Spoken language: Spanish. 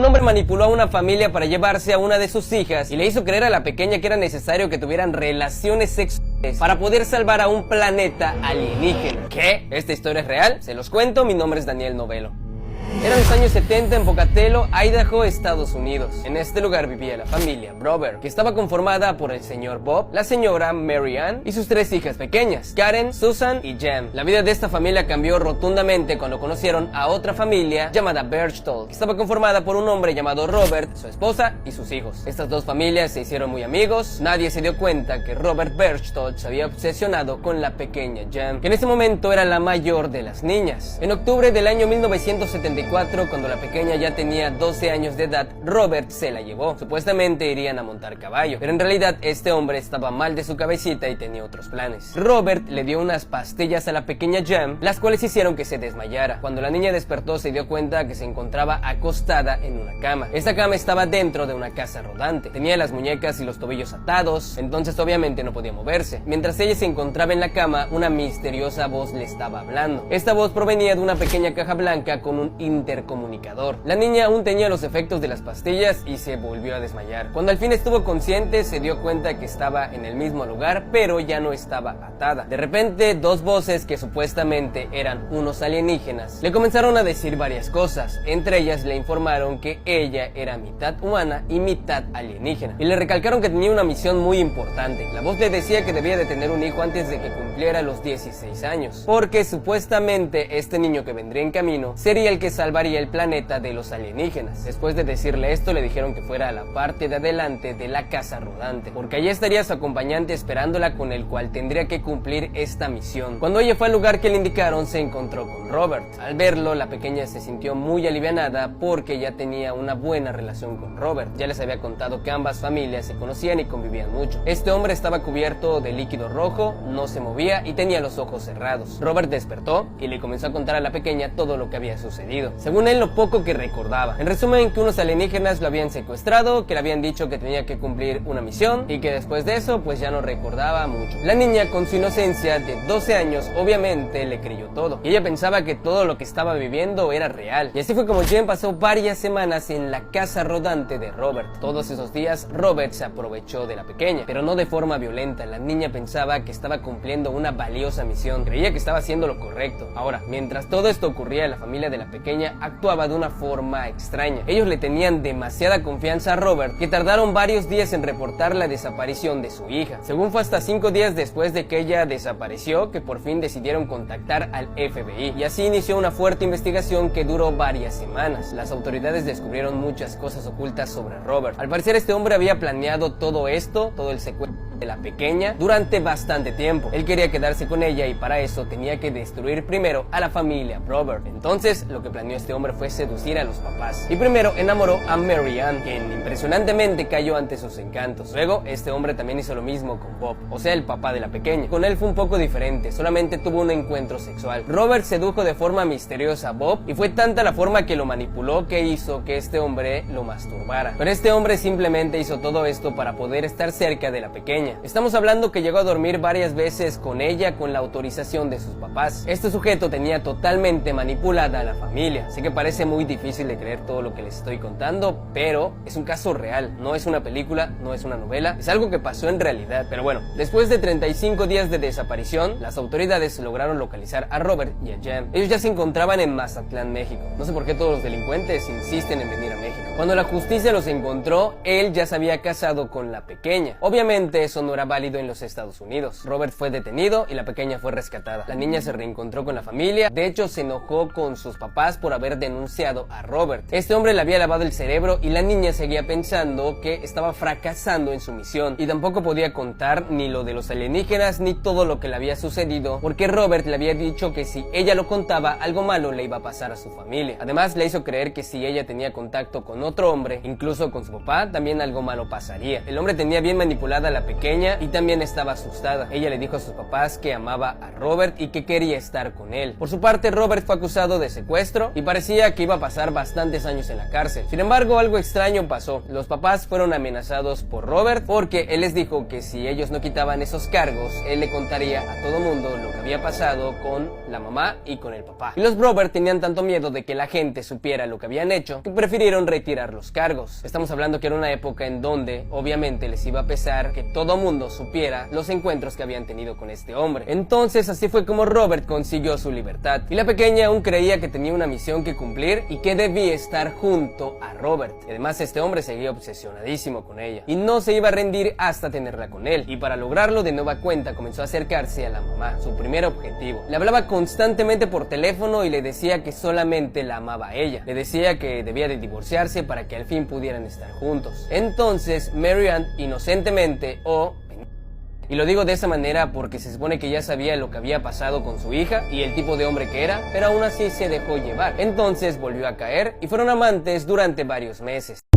hombre manipuló a una familia para llevarse a una de sus hijas y le hizo creer a la pequeña que era necesario que tuvieran relaciones sexuales para poder salvar a un planeta alienígena. ¿Qué? ¿Esta historia es real? Se los cuento, mi nombre es Daniel Novelo. Eran los años 70 en Pocatello, Idaho, Estados Unidos. En este lugar vivía la familia Robert, que estaba conformada por el señor Bob, la señora Mary Ann y sus 3 hijas pequeñas, Karen, Susan y Jem. La vida de esta familia cambió rotundamente cuando conocieron a otra familia llamada Berchtold, que estaba conformada por un hombre llamado Robert, su esposa y sus hijos. Estas 2 familias se hicieron muy amigos. Nadie se dio cuenta que Robert Berchtold se había obsesionado con la pequeña Jem, que en ese momento era la mayor de las niñas. En octubre del año 1974, cuando la pequeña ya tenía 12 años de edad, Robert se la llevó. Supuestamente irían a montar caballo, pero en realidad este hombre estaba mal de su cabecita y tenía otros planes. Robert le dio unas pastillas a la pequeña Jem, las cuales hicieron que se desmayara. Cuando la niña despertó, se dio cuenta que se encontraba acostada en una cama. Esta cama estaba dentro de una casa rodante. Tenía las muñecas y los tobillos atados, entonces obviamente no podía moverse. Mientras ella se encontraba en la cama, una misteriosa voz le estaba hablando. Esta voz provenía de una pequeña caja blanca con un intercomunicador. La niña aún tenía los efectos de las pastillas y se volvió a desmayar. Cuando al fin estuvo consciente, se dio cuenta que estaba en el mismo lugar, pero ya no estaba atada. De repente, 2 voces que supuestamente eran unos alienígenas le comenzaron a decir varias cosas. Entre ellas le informaron que ella era mitad humana y mitad alienígena, y le recalcaron que tenía una misión muy importante. La voz le decía que debía de tener un hijo antes de que cumpliera los 16 años, porque supuestamente este niño que vendría en camino sería el que salvaría el planeta de los alienígenas. Después de decirle esto, le dijeron que fuera a la parte de adelante de la casa rodante, porque allí estaría su acompañante esperándola, con el cual tendría que cumplir esta misión. Cuando ella fue al lugar que le indicaron, se encontró con Robert. Al verlo, la pequeña se sintió muy alivianada porque ya tenía una buena relación con Robert. Ya les había contado que ambas familias se conocían y convivían mucho. Este hombre estaba cubierto de líquido rojo, no se movía y tenía los ojos cerrados. Robert despertó y le comenzó a contar a la pequeña todo lo que había sucedido, según él, lo poco que recordaba. En resumen, que unos alienígenas lo habían secuestrado, que le habían dicho que tenía que cumplir una misión y que después de eso pues ya no recordaba mucho. La niña, con su inocencia de 12 años, obviamente le creyó todo, y ella pensaba que todo lo que estaba viviendo era real. Y así fue como Jen pasó varias semanas en la casa rodante de Robert. Todos esos días Robert se aprovechó de la pequeña, pero no de forma violenta. La niña pensaba que estaba cumpliendo una valiosa misión, creía que estaba haciendo lo correcto. Ahora, mientras todo esto ocurría, la familia de la pequeña actuaba de una forma extraña. Ellos le tenían demasiada confianza a Robert, que tardaron varios días en reportar la desaparición de su hija. Según fue hasta 5 días después de que ella desapareció que por fin decidieron contactar al FBI, y así inició una fuerte investigación que duró varias semanas. Las autoridades descubrieron muchas cosas ocultas sobre Robert. Al parecer, este hombre había planeado todo esto, todo el secuestro de la pequeña, durante bastante tiempo. Él quería quedarse con ella y para eso tenía que destruir primero a la familia Robert. Entonces, lo que planeó este hombre fue seducir a los papás. Y primero enamoró a Mary Ann, quien impresionantemente cayó ante sus encantos. Luego, este hombre también hizo lo mismo con Bob, o sea, el papá de la pequeña. Con él fue un poco diferente, solamente tuvo un encuentro sexual. Robert sedujo de forma misteriosa a Bob, y fue tanta la forma que lo manipuló que hizo que este hombre lo masturbara. Pero este hombre simplemente hizo todo esto para poder estar cerca de la pequeña. Estamos hablando que llegó a dormir varias veces con ella con la autorización de sus papás. Este sujeto tenía totalmente manipulada a la familia. Sé que parece muy difícil de creer todo lo que les estoy contando, pero es un caso real, no es una película, no es una novela, es algo que pasó en realidad. Pero bueno, después de 35 días de desaparición, las autoridades lograron localizar a Robert y a Jem. Ellos ya se encontraban en Mazatlán, México. No sé por qué todos los delincuentes insisten en venir a México. Cuando la justicia los encontró, él ya se había casado con la pequeña. Obviamente eso no era válido en los Estados Unidos. Robert fue detenido y la pequeña fue rescatada. La niña se reencontró con la familia. De hecho, se enojó con sus papás por haber denunciado a Robert. Este hombre le había lavado el cerebro y la niña seguía pensando que estaba fracasando en su misión, y tampoco podía contar ni lo de los alienígenas ni todo lo que le había sucedido, porque Robert le había dicho que si ella lo contaba, algo malo le iba a pasar a su familia. Además, le hizo creer que si ella tenía contacto con otro hombre, incluso con su papá, también algo malo pasaría. El hombre tenía bien manipulada a la pequeña pequeña y también estaba asustada. Ella le dijo a sus papás que amaba a Robert y que quería estar con él. Por su parte, Robert fue acusado de secuestro y parecía que iba a pasar bastantes años en la cárcel. Sin embargo, algo extraño pasó. Los papás fueron amenazados por Robert porque él les dijo que si ellos no quitaban esos cargos, él le contaría a todo mundo lo que había pasado con la mamá y con el papá. Y los Robert tenían tanto miedo de que la gente supiera lo que habían hecho que prefirieron retirar los cargos. Estamos hablando que era una época en donde obviamente les iba a pesar que todo mundo supiera los encuentros que habían tenido con este hombre. Entonces así fue como Robert consiguió su libertad. Y la pequeña aún creía que tenía una misión que cumplir y que debía estar junto a Robert. Además, este hombre seguía obsesionadísimo con ella y no se iba a rendir hasta tenerla con él. Y para lograrlo, de nueva cuenta comenzó a acercarse a la mamá, su primer objetivo. Le hablaba constantemente por teléfono y le decía que solamente la amaba a ella. Le decía que debía de divorciarse para que al fin pudieran estar juntos. Entonces Mary Ann inocentemente y lo digo de esa manera porque se supone que ya sabía lo que había pasado con su hija y el tipo de hombre que era, pero aún así se dejó llevar. Entonces volvió a caer y fueron amantes durante varios meses.